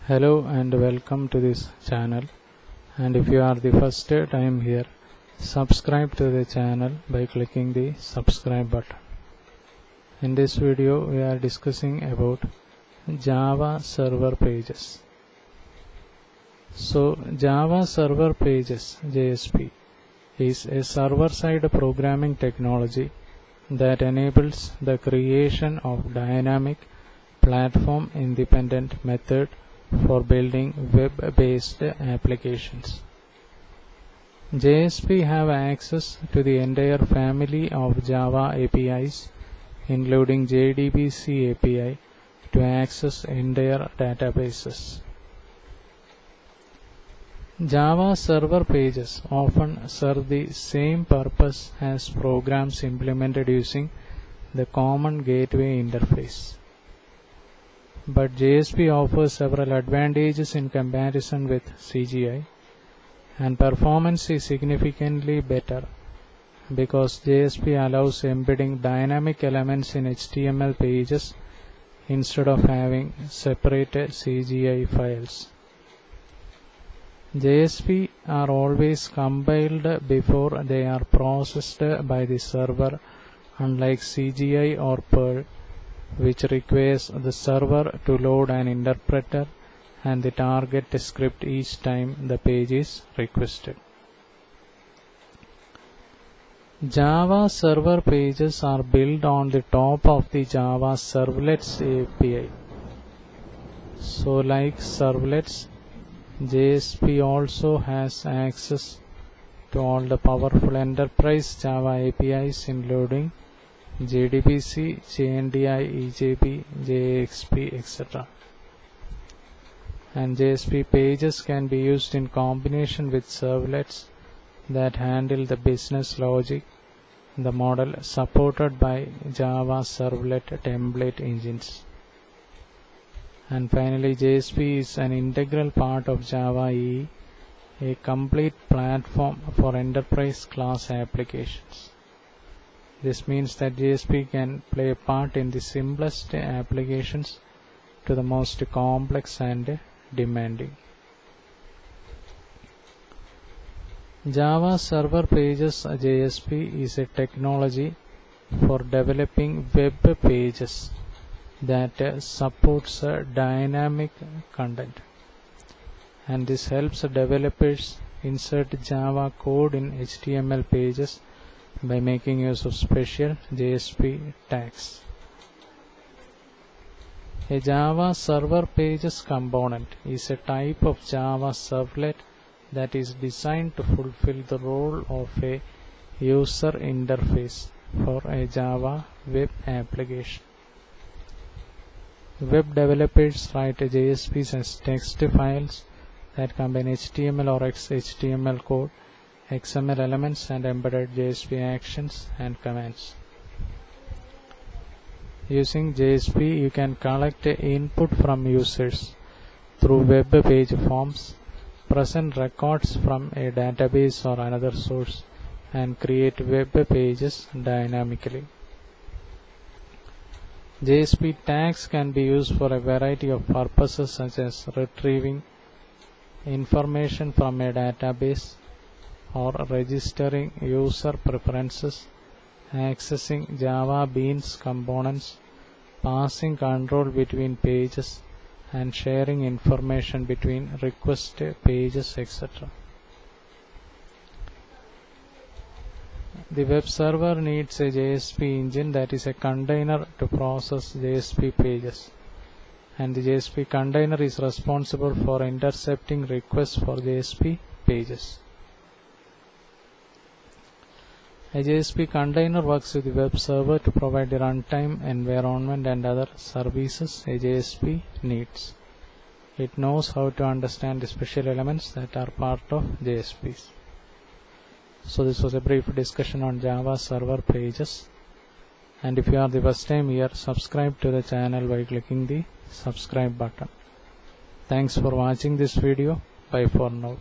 Hello and welcome to this channel, and if you are the first time here, subscribe to the channel by clicking the subscribe button. In this video we are discussing about Java server pages. So Java server pages JSP is a server-side programming technology that enables the creation of dynamic platform independent method for building web-based applications. JSP have access to the entire family of Java APIs, including JDBC API, to access entire databases. Java server pages often serve the same purpose as programs implemented using the common gateway interface. But JSP offers several advantages in comparison with CGI, and performance is significantly better because JSP allows embedding dynamic elements in HTML pages instead of having separate CGI files. JSP are always compiled before they are processed by the server, unlike CGI or Perl, which requires the server to load an interpreter and the target script each time the page is requested. Java server pages are built on the top of the Java Servlets API. So like servlets, JSP also has access to all the powerful enterprise Java APIs including JDBC, JNDI, EJB, JXP, etc. And JSP pages can be used in combination with servlets that handle the business logic, the model supported by Java servlet template engines. And finally, JSP is an integral part of Java EE, a complete platform for enterprise class applications. This means that JSP can play a part in the simplest applications to the most complex and demanding. Java Server Pages JSP is a technology for developing web pages that supports dynamic content, and this helps developers insert Java code in HTML pages by making use of special JSP tags. A Java Server Pages component is a type of Java servlet that is designed to fulfill the role of a user interface for a Java web application. Web developers write JSPs as text files that contain HTML or XHTML code, XML elements, and embedded JSP actions and commands. Using JSP, you can collect input from users through web page forms, present records from a database or another source, and create web pages dynamically. JSP tags can be used for a variety of purposes such as retrieving information from a database, or registering user preferences, accessing Java Beans components, passing control between pages, and sharing information between request pages, etc. The web server needs a JSP engine, that is a container, to process JSP pages, and the JSP container is responsible for intercepting requests for JSP pages. A JSP container works with the web server to provide the runtime environment and other services a JSP needs. It knows how to understand the special elements that are part of JSPs. So this was a brief discussion on Java server pages, and if you are the first time here, subscribe to the channel by clicking the subscribe button. Thanks for watching this video. Bye for now.